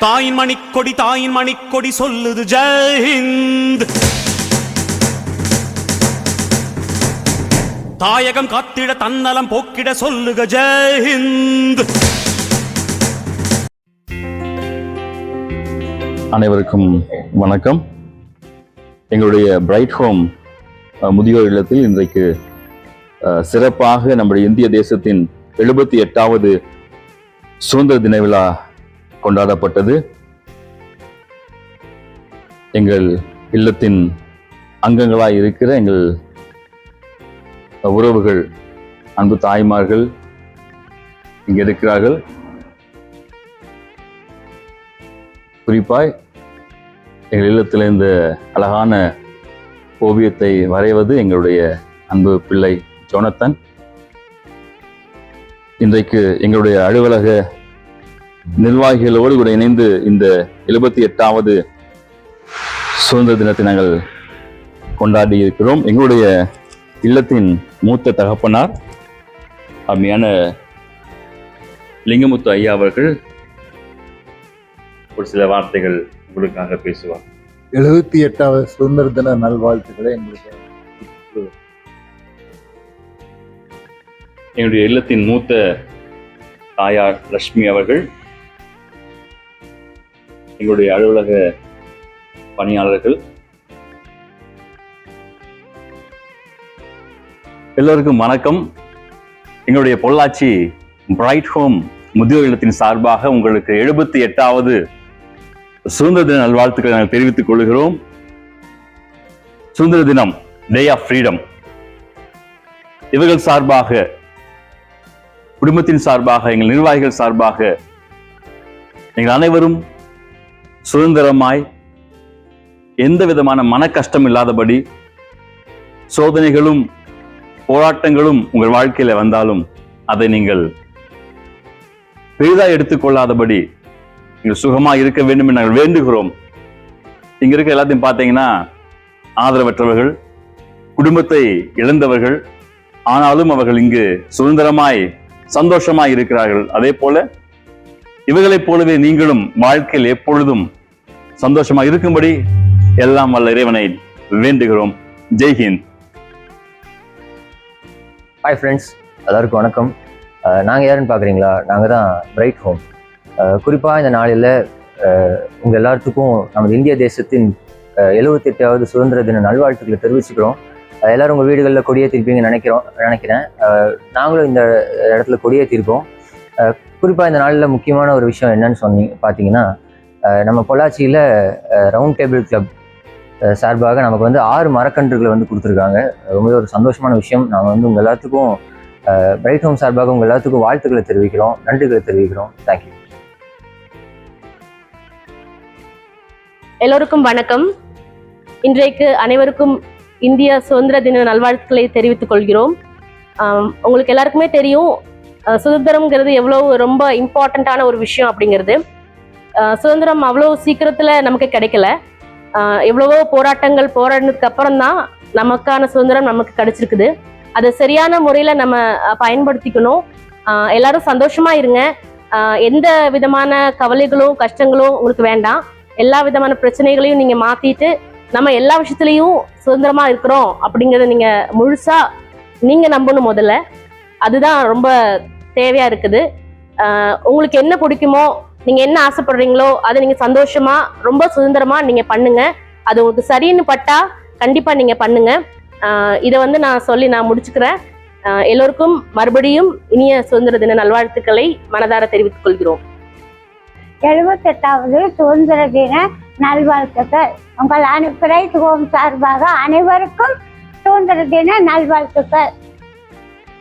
தாயின் மணிக்கொடி சொல்லுது ஜெய் ஹிந்த். தாயகம் காத்திட தன்னலம் போக்கிட சொல்லுக ஜெய் ஹிந்த். அனைவருக்கும் வணக்கம். எங்களுடைய பிரைட் ஹோம் முதியோர் இல்லத்தில் இன்றைக்கு சிறப்பாக நம்முடைய இந்திய தேசத்தின் 78வது சுதந்திர தின விழா கொண்டாடப்பட்டது. எங்கள் இல்லத்தின் அங்கங்களாய் இருக்கிற எங்கள் உறவுகள், அன்பு தாய்மார்கள் இங்கே இருக்கிறார்கள். குறிப்பாய் எங்கள் இல்லத்தில் இந்த அழகான ஓவியத்தை வரைவது எங்களுடைய அன்பு பிள்ளை ஜோனத்தன். இன்றைக்கு எங்களுடைய அலுவலக நிர்வாகிகளோடு கூட இணைந்து இந்த 78வது சுதந்திர தினத்தை நாங்கள் கொண்டாடி இருக்கிறோம். எங்களுடைய இல்லத்தின் மூத்த தகப்பனார் அருமையான லிங்கமுத்து ஐயா அவர்கள் ஒரு சில வார்த்தைகள் உங்களுக்காக பேசுவார். 78வது சுதந்திர தின நல்வாழ்த்துக்களை என்னுடைய இல்லத்தின் மூத்த தாயார் லட்சுமி அவர்கள், எங்களுடைய அலுவலக பணியாளர்கள், எல்லோருக்கும் வணக்கம். எங்களுடைய பொள்ளாச்சி பிரைட் ஹோம் முதியோர் இல்லத்தின் சார்பாக உங்களுக்கு 78வது சுதந்திர தின நல்வாழ்த்துக்களை நாங்கள் தெரிவித்துக் கொள்கிறோம். சுதந்திர தினம், டே ஆஃப் ஃப்ரீடம். இவர்கள் சார்பாக, குடும்பத்தின் சார்பாக, எங்கள் நிர்வாகிகள் சார்பாக நீங்கள் அனைவரும் சுதந்திரமாய் எந்த விதமான மன கஷ்டம் இல்லாதபடி, சோதனைகளும் போராட்டங்களும் உங்கள் வாழ்க்கையில வந்தாலும் அதை நீங்கள் பெரிதாக எடுத்துக்கொள்ளாதபடி நீங்கள் சுகமாக இருக்க வேண்டும் என்று நாங்கள் வேண்டுகிறோம். இங்க இருக்க எல்லாத்தையும் பார்த்தீங்கன்னா ஆதரவற்றவர்கள், குடும்பத்தை இழந்தவர்கள், ஆனாலும் அவர்கள் இங்கு சுதந்திரமாய் சந்தோஷமாய் இருக்கிறார்கள். அதே போல இவர்களைப் போலவே நீங்களும் வாழ்க்கையில் எப்பொழுதும் சந்தோஷமா இருக்கும்படி எல்லாம் வல்ல இறைவனை வேண்டுகிறோம். ஜெய் ஹிந்த். ஹாய் ஃப்ரெண்ட்ஸ், எல்லாருக்கும் வணக்கம். நாங்கள் யாருன்னு பார்க்குறீங்களா? நாங்கள் தான் பிரைட் ஹோம். குறிப்பாக இந்த நாளில் உங்கள் எல்லாத்துக்கும் நமது இந்திய தேசத்தின் 78வது சுதந்திர தின நல்வாழ்த்துக்களை தெரிவிச்சுக்கிறோம். எல்லோரும் உங்கள் வீடுகளில் கொடியேற்றிருப்பீங்கன்னு நினைக்கிறேன். நாங்களும் இந்த இடத்துல கொடியேற்றிருக்கோம். குறிப்பாக இந்த நாளில் முக்கியமான ஒரு விஷயம் என்னன்னு பார்த்தீங்கன்னா, நம்ம பொள்ளாச்சியில் ரவுண்ட் டேபிள் கிளப் சார்பாக நமக்கு 6 மரக்கன்றுகளை கொடுத்துருக்காங்க. ரொம்ப ஒரு சந்தோஷமான விஷயம். நாங்கள் உங்கள் எல்லாத்துக்கும் பிரைட் ஹோம் சார்பாக உங்கள் எல்லாத்துக்கும் வாழ்த்துக்களை தெரிவிக்கிறோம், நன்றிகளை தெரிவிக்கிறோம். தேங்க்யூ. எல்லோருக்கும் வணக்கம். இன்றைக்கு அனைவருக்கும் இந்திய சுதந்திர தின நல்வாழ்த்துக்களை தெரிவித்துக் கொள்கிறோம். உங்களுக்கு எல்லாருக்குமே தெரியும், சுதந்திரம்ங்கிறது எவ்வளோ ரொம்ப இம்பார்ட்டண்ட்டான ஒரு விஷயம் அப்படிங்கிறது. சுதந்திரம் அவ்வளோ சீக்கிரத்தில் நமக்கு கிடைக்கல. எவ்வளவோ போராட்டங்கள் போராடினதுக்கு அப்புறம் தான் நமக்கான சுதந்திரம் நமக்கு கிடைச்சிருக்குது. அதை சரியான முறையில் நம்ம பயன்படுத்திக்கணும். எல்லாரும் சந்தோஷமா இருங்க. எந்த விதமான கவலைகளும் கஷ்டங்களும் உங்களுக்கு வேண்டாம். எல்லா விதமான பிரச்சனைகளையும் நீங்கள் மாற்றிட்டு நம்ம எல்லா விஷயத்துலையும் சுதந்திரமா இருக்கிறோம் அப்படிங்கிறத நீங்கள் முழுசாக நீங்கள் நம்பணும். முதல்ல அதுதான் ரொம்ப தேவையாக இருக்குது. உங்களுக்கு என்ன பிடிக்குமோ, நீங்கள் என்ன ஆசைப்படுறீங்களோ அதை நீங்கள் சந்தோஷமா ரொம்ப சுதந்திரமா நீங்கள் பண்ணுங்க. அது உங்களுக்கு சரின்னு பட்டா கண்டிப்பாக நீங்கள் பண்ணுங்க. இதை நான் முடிச்சுக்கிறேன். எல்லோருக்கும் மறுபடியும் இனிய சுதந்திர தின நல்வாழ்த்துக்களை மனதார தெரிவித்துக் கொள்கிறோம். 78வது சுதந்திர தின நல்வாழ்த்துக்கள். உங்கள் பிரைட் ஹோம் சார்பாக அனைவருக்கும் சுதந்திர தின நல்வாழ்த்துக்கள்.